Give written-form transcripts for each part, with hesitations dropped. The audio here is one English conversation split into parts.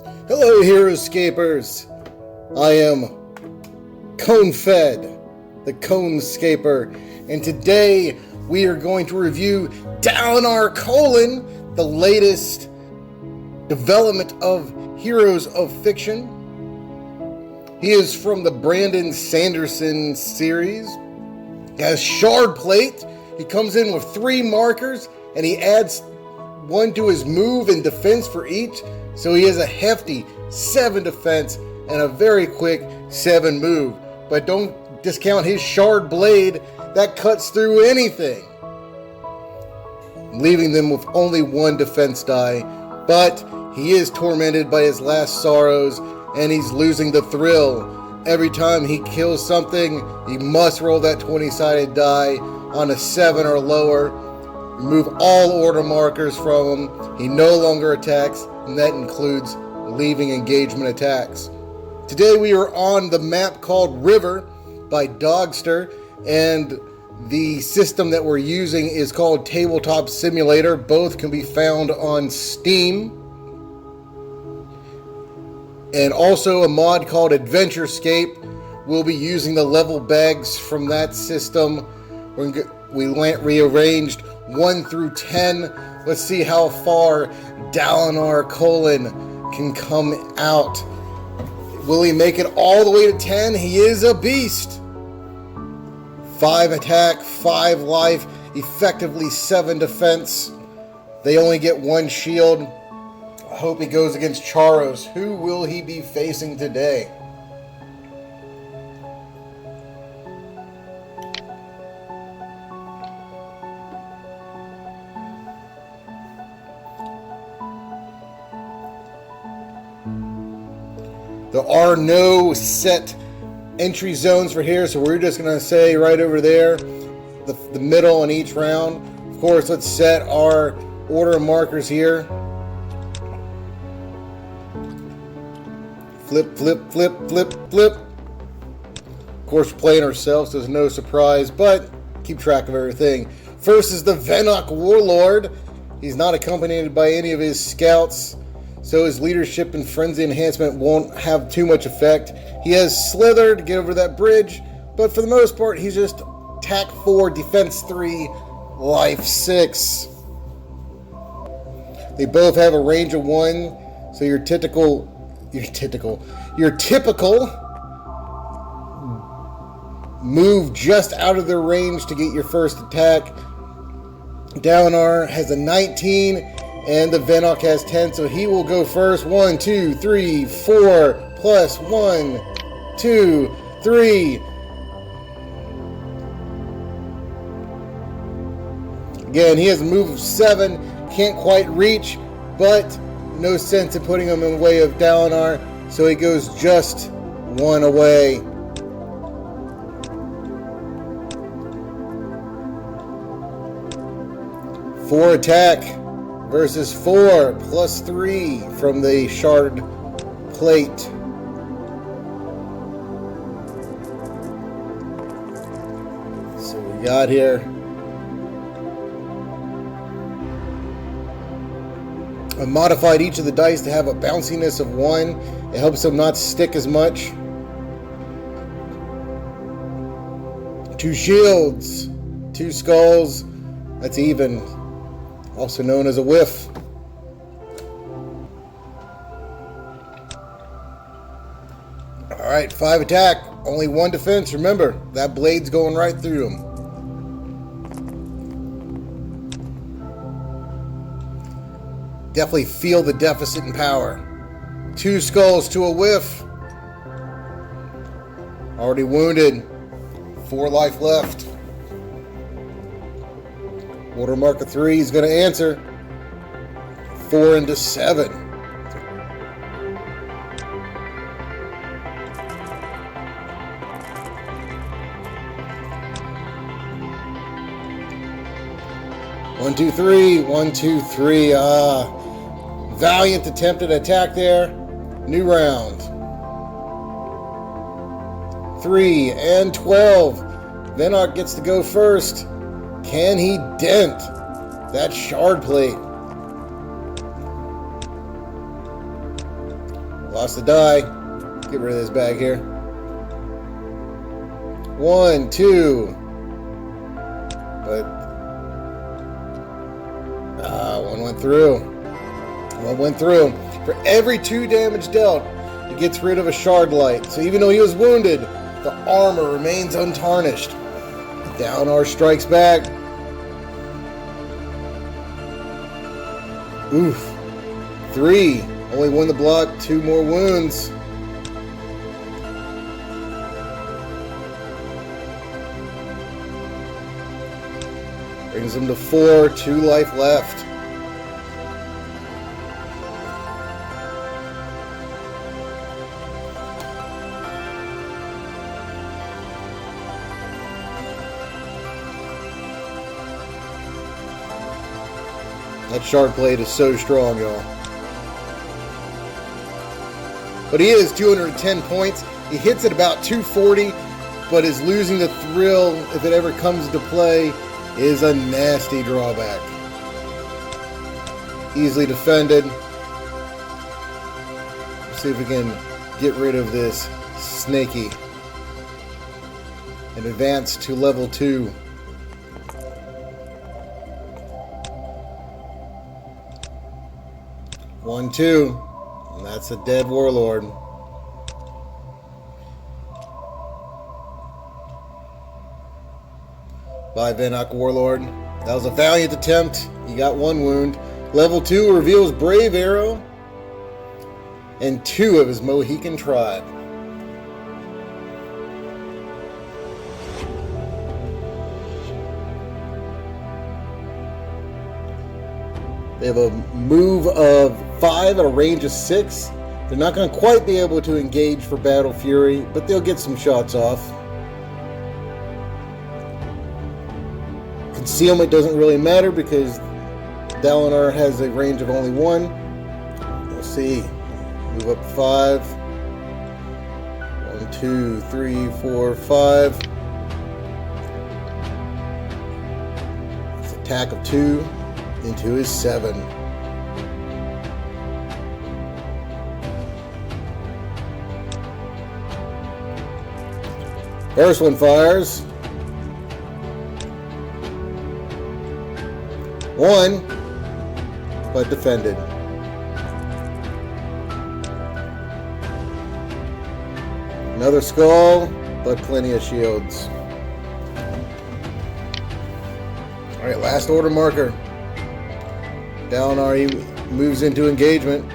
Hello, Heroscapers! I am Conefed the Conescaper, and today we are going to review Dalinar Kholin, the latest development of Heroes of Fiction. He is from the Brandon Sanderson series. He has Shard Plate. He comes in with 3 markers, and he adds 1 to his move and defense for each. So he has a hefty 7 defense and a very quick 7 move. But don't discount his Shard Blade that cuts through anything, leaving them with only 1 defense die. But he is tormented by his last sorrows, and he's losing the thrill. Every time he kills something, he must roll that 20-sided die on a 7 or lower. Remove all order markers from him. He no longer attacks, and that includes leaving engagement attacks. Today we are on the map called River by Dogster, and the system that we're using is called Tabletop Simulator. Both can be found on Steam. And also a mod called Adventurescape. We'll be using the level bags from that system. We rearranged 1 through 10. Let's see how far Dalinar Kholin can come out. Will he make it all the way to 10? He is a beast. 5 attack, 5 life, effectively 7 defense. They only get 1 shield. I hope he goes against Charos. Who will he be facing today? There are no set entry zones for here, so we're just going to say right over there, the middle in each round. Of course, let's set our order of markers here. Flip, flip, flip, flip, flip. Of course, we're playing ourselves, so there's no surprise, but keep track of everything. First is the Venok Warlord. He's not accompanied by any of his scouts, so his leadership and frenzy enhancement won't have too much effect. He has Slither to get over that bridge, but for the most part, he's just attack 4, defense 3, life 6. They both have a range of 1, so your typical move just out of their range to get your first attack. Dalinar has a 19, and the Venok has 10, so he will go first. 1, 2, 3, 4, plus 1, 2, 3. Again, he has a move of 7, can't quite reach, but no sense in putting him in the way of Dalinar, so he goes just 1 away. Four attack versus 4 plus 3 from the Shard Plate. So we got here I modified each of the dice to have a bounciness of 1. It helps them not stick as much. 2 shields, 2 skulls, that's even, also known as a whiff. Alright, 5 attack, only 1 defense. Remember, that blade's going right through him. Definitely feel the deficit in power. 2 skulls to a whiff. Already wounded. 4 life left. Order marker 3 is going to answer. 4 into 7. One, two, three. 1, 2, 3. Valiant attempted attack there. New round. 3 and 12. Venok gets to go first. Can he dent that Shard Plate? Lost the die. Get rid of this bag here. 1, 2. But one went through. One went through. For every 2 damage dealt, it gets rid of a shard light. So even though he was wounded, the armor remains untarnished. Dalinar strikes back. Oof. 3. Only 1 to block, 2 more wounds. Brings him to 4, 2 life left. That shard blade is so strong, y'all. But he is 210 points. He hits at about 240, but is losing the thrill, if it ever comes to play, is a nasty drawback. Easily defended. Let's see if we can get rid of this snaky and advance to level 2. One, 2, and that's a dead warlord. By Venok Warlord. That was a valiant attempt. He got 1 wound. Level 2 reveals Brave Arrow and 2 of his Mohican tribe. They have a move of 5 at a range of 6. They're not going to quite be able to engage for Battle Fury, but they'll get some shots off. Concealment doesn't really matter because Dalinar has a range of only 1. We'll see. Move up 5. 1, 2, 3, 4, 5. It's attack of 2. Into his 7. First one fires. 1, but defended. Another skull, but plenty of shields. Alright, last order marker. Dalinar moves into engagement.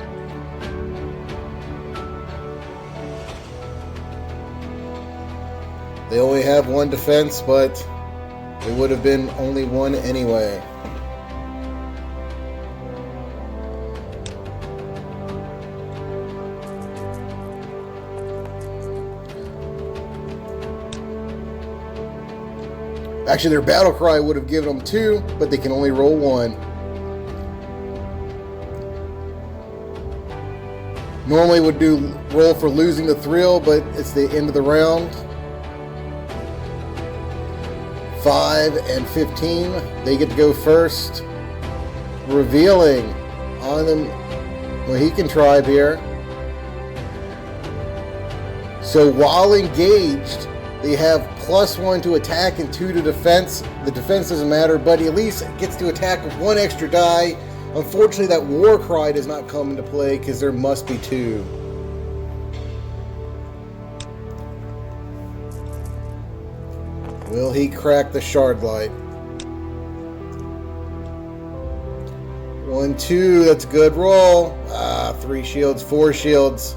They only have 1 defense, but it would have been only 1 anyway. Actually, their battle cry would have given them 2, but they can only roll 1. Normally would do roll for losing the thrill, but it's the end of the round. 5 and 15, they get to go first. Revealing on the Mohican tribe here. So while engaged, they have +1 to attack and 2 to defense. The defense doesn't matter, but he at least gets to attack with 1 extra die. Unfortunately, that war cry does not come into play because there must be 2. Will he crack the shard light? 1, 2, that's a good roll. 3 shields, 4 shields.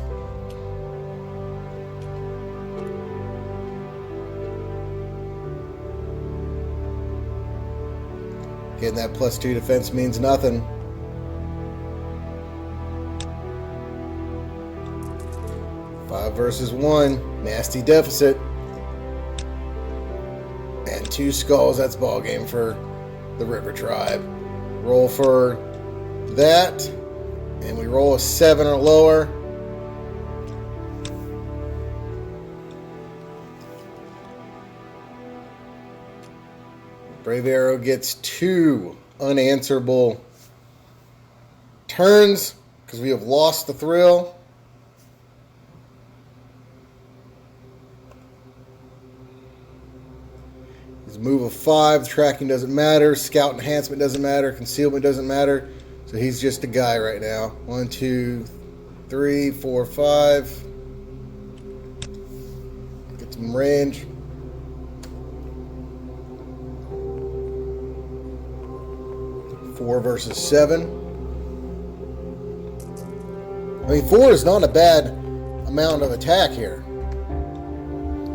Getting that +2 defense means nothing. 5 versus 1, nasty deficit. And 2 skulls, that's ball game for the River Tribe. Roll for that, and we roll a 7 or lower. Brave Arrow gets 2 unanswerable turns because we have lost the thrill. Move of 5. Tracking doesn't matter. Scout enhancement doesn't matter. Concealment doesn't matter. So he's just a guy right now. 1, 2, 3, 4, 5. Get some range. Four versus 7. I mean, 4 is not a bad amount of attack here.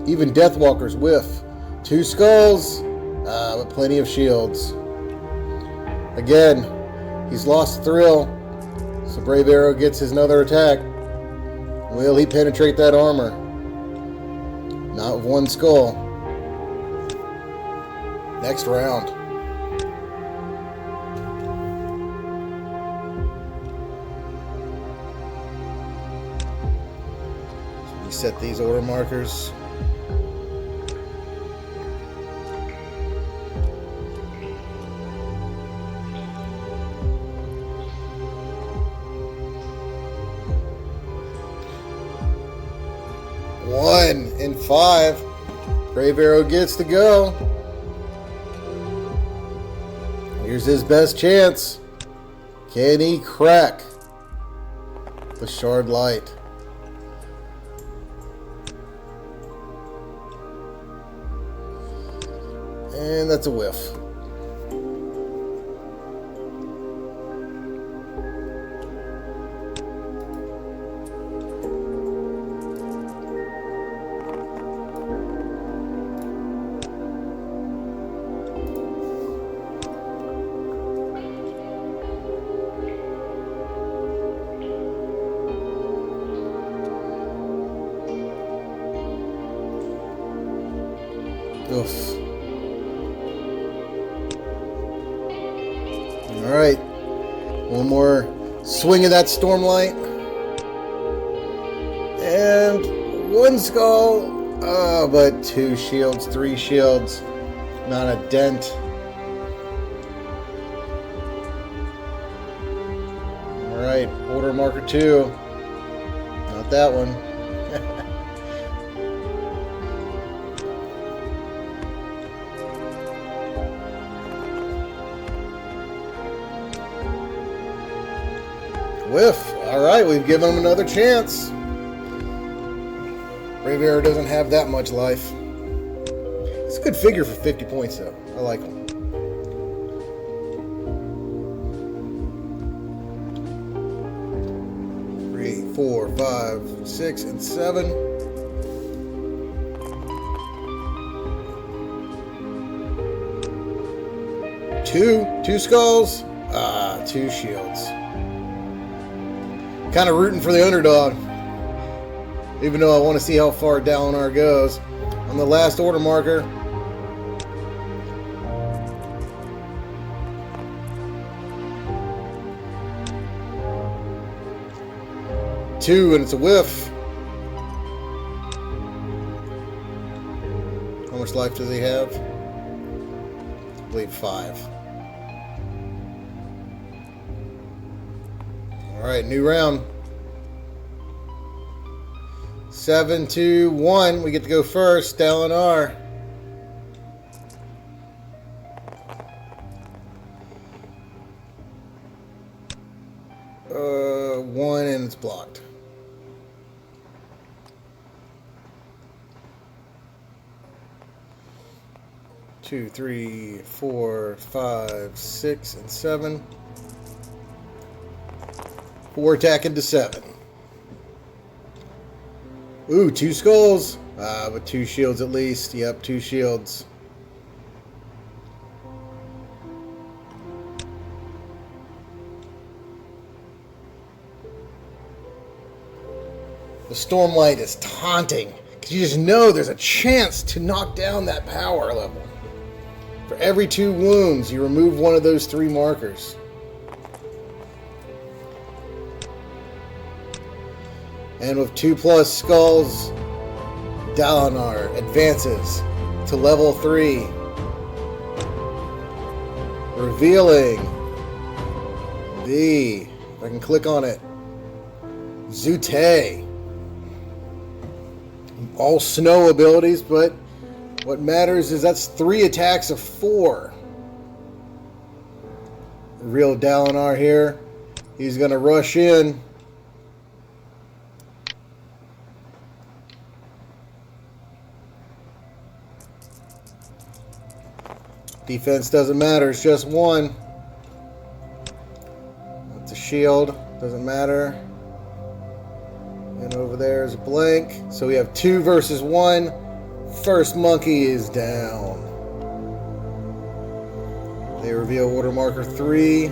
Even Deathwalkers whiff. 2 skulls, but plenty of shields. Again, he's lost thrill, so Brave Arrow gets his another attack. Will he penetrate that armor? Not with 1 skull. Next round. So reset these order markers. One and 5. Brave Arrow gets to go. Here's his best chance. Can he crack the Shard Light? And that's a whiff. Oof. Alright. One more swing of that Stormlight. And 1 skull. Oh, but 2 shields, 3 shields. Not a dent. Alright, order marker 2. Not that one. Whiff. Alright, we've given him another chance. Brave Arrow doesn't have that much life. It's a good figure for 50 points, though. I like him. Three, 4, 5, 6, and 7. Two skulls. 2 shields. Kind of rooting for the underdog, even though I want to see how far Dalinar goes. On the last order marker, two, and it's a whiff. How much life does he have? I believe 5. Alright, new round. 7, 2, 1. We get to go first. Dalinar. 1, and it's blocked. Two, 3, 4, 5, 6, and 7. 4 attack into 7. Ooh, 2 skulls. But 2 shields at least. Yep, 2 shields. The Stormlight is taunting, because you just know there's a chance to knock down that power level. For every 2 wounds, you remove one of those 3 markers. And with 2+ skulls, Dalinar advances to level 3, revealing the, if I can click on it, Zute. All snow abilities, but What matters is that's 3 attacks of 4. Real Dalinar here. He's going to rush in. Defense doesn't matter. It's just 1. That's a shield. Doesn't matter. And over there is a blank. So we have 2 versus 1. First monkey is down. They reveal order marker 3.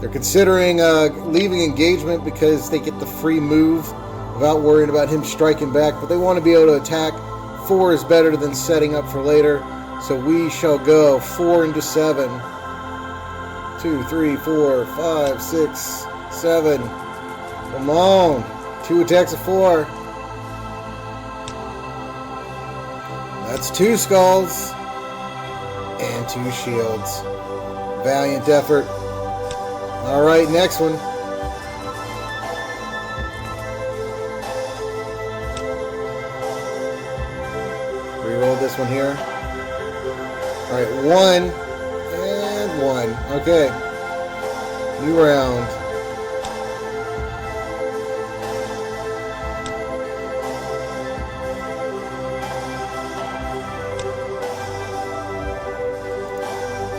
They're considering leaving engagement because they get the free move without worrying about him striking back, but they want to be able to attack. 4 is better than setting up for later. So we shall go 4 into 7. 2, 3, 4, 5, 6, 7. Come on. 2 attacks of 4. That's 2 skulls and 2 shields. Valiant effort. All right, next one. Reroll this one here. All right, 1 and 1. Okay. New round.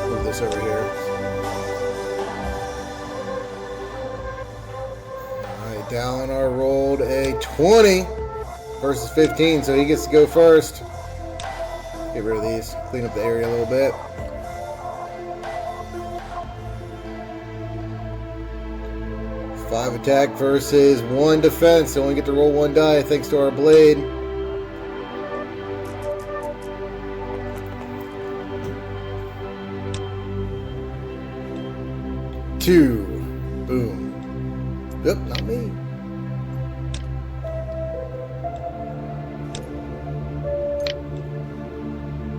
Move this over here. Alright, Dalinar rolled a 20 versus 15, so he gets to go first. Get rid of these, clean up the area a little bit. Five attack versus 1 defense. They only get to roll 1 die thanks to our blade. Two. Boom. Yep, not me.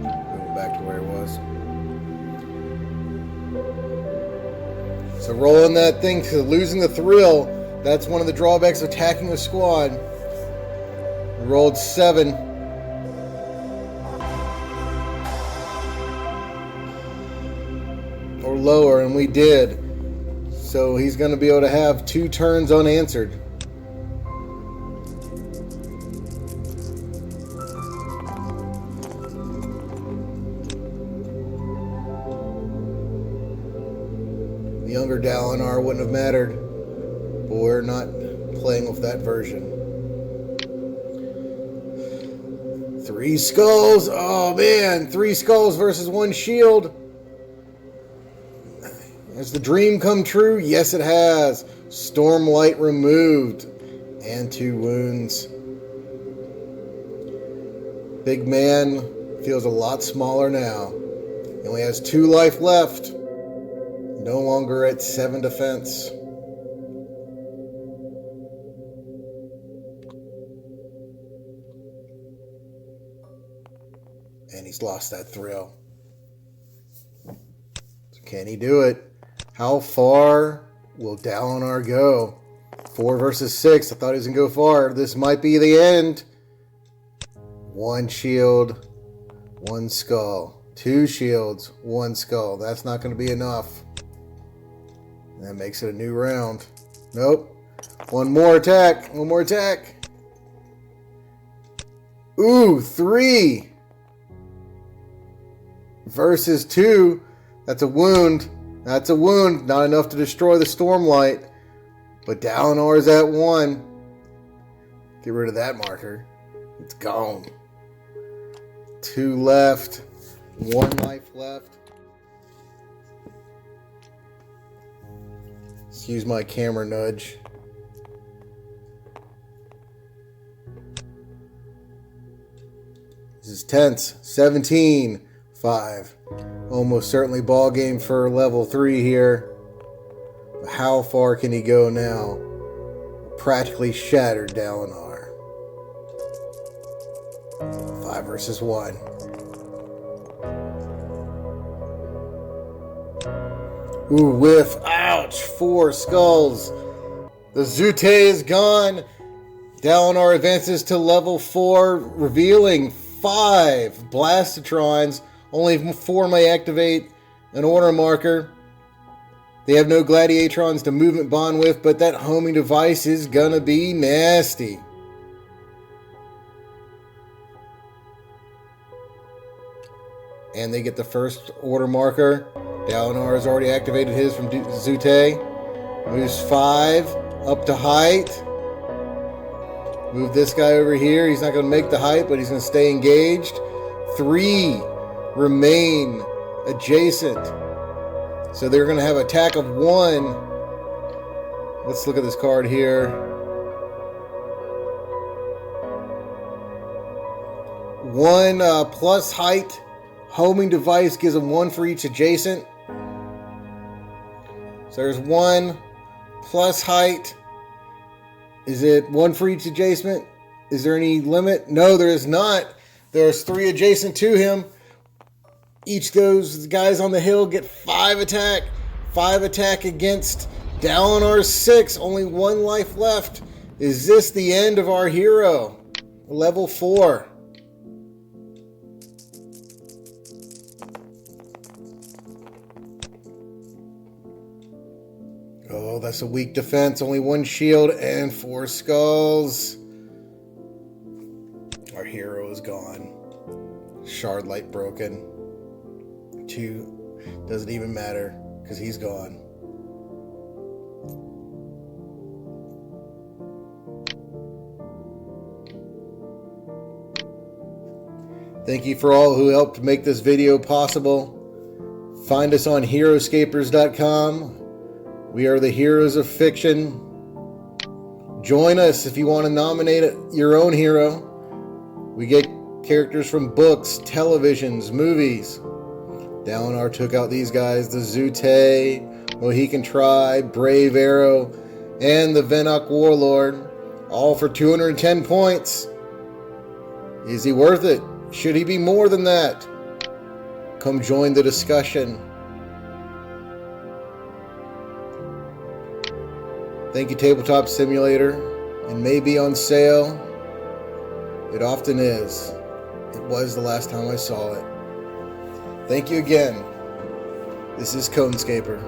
Going back to where it was. So rolling that thing, to losing the thrill, that's one of the drawbacks of attacking a squad. We rolled 7. Or lower, and we did. So he's going to be able to have 2 turns unanswered. The younger Dalinar wouldn't have mattered, but we're not playing with that version. 3 skulls. Oh man, 3 skulls versus 1 shield. Has the dream come true? Yes, it has. Stormlight removed. And 2 wounds. Big man feels a lot smaller now. He only has 2 life left. No longer at 7 defense. And he's lost that thrill. So can he do it? How far will Dalinar go? 4 versus 6. I thought he was going to go far. This might be the end. 1 shield, 1 skull. 2 shields, 1 skull. That's not going to be enough. That makes it a new round. Nope. 1 more attack. 1 more attack. Ooh, 3 versus 2. That's a wound. That's a wound. Not enough to destroy the Stormlight. But Dalinar is at 1. Get rid of that marker. It's gone. 2 left. 1 life left. Excuse my camera nudge. This is tense. 17-5. Almost certainly ball game for level 3 here. But how far can he go now? Practically shattered Dalinar. 5 versus 1. Ooh, whiff. Ouch. 4 skulls. The Zute is gone. Dalinar advances to level 4, revealing 5 Blastatrons. Only 4 may activate an order marker. They have no Gladiatrons to movement bond with, but that homing device is gonna be nasty. And they get the first order marker. Dalinar has already activated his from Zute. Moves 5 up to height. Move this guy over here. He's not going to make the height, but he's going to stay engaged. 3 remain adjacent. So they're going to have attack of 1. Let's look at this card here. 1 plus height. Homing device gives them 1 for each adjacent. So there's 1 plus height. Is it 1 for each adjacent? Is there any limit? No, there is not. There's 3 adjacent to him. Each of those guys on the hill get 5 attack. 5 attack against Dalinar's 6. Only 1 life left. Is this the end of our hero? Level 4. Oh, that's a weak defense. Only 1 shield and 4 skulls. Our hero is gone. Shard light broken. 2 doesn't even matter because he's gone. Thank you for all who helped make this video possible. Find us on Heroscapers.com. We are the heroes of fiction. Join us if you want to nominate your own hero. We get characters from books, televisions, movies. Dalinar took out these guys, the Zute, Mohican Tribe, Brave Arrow, and the Venok Warlord, all for 210 points. Is he worth it? Should he be more than that? Come join the discussion. Thank you, Tabletop Simulator. It may be on sale. It often is. It was the last time I saw it. Thank you again. This is Conescaper.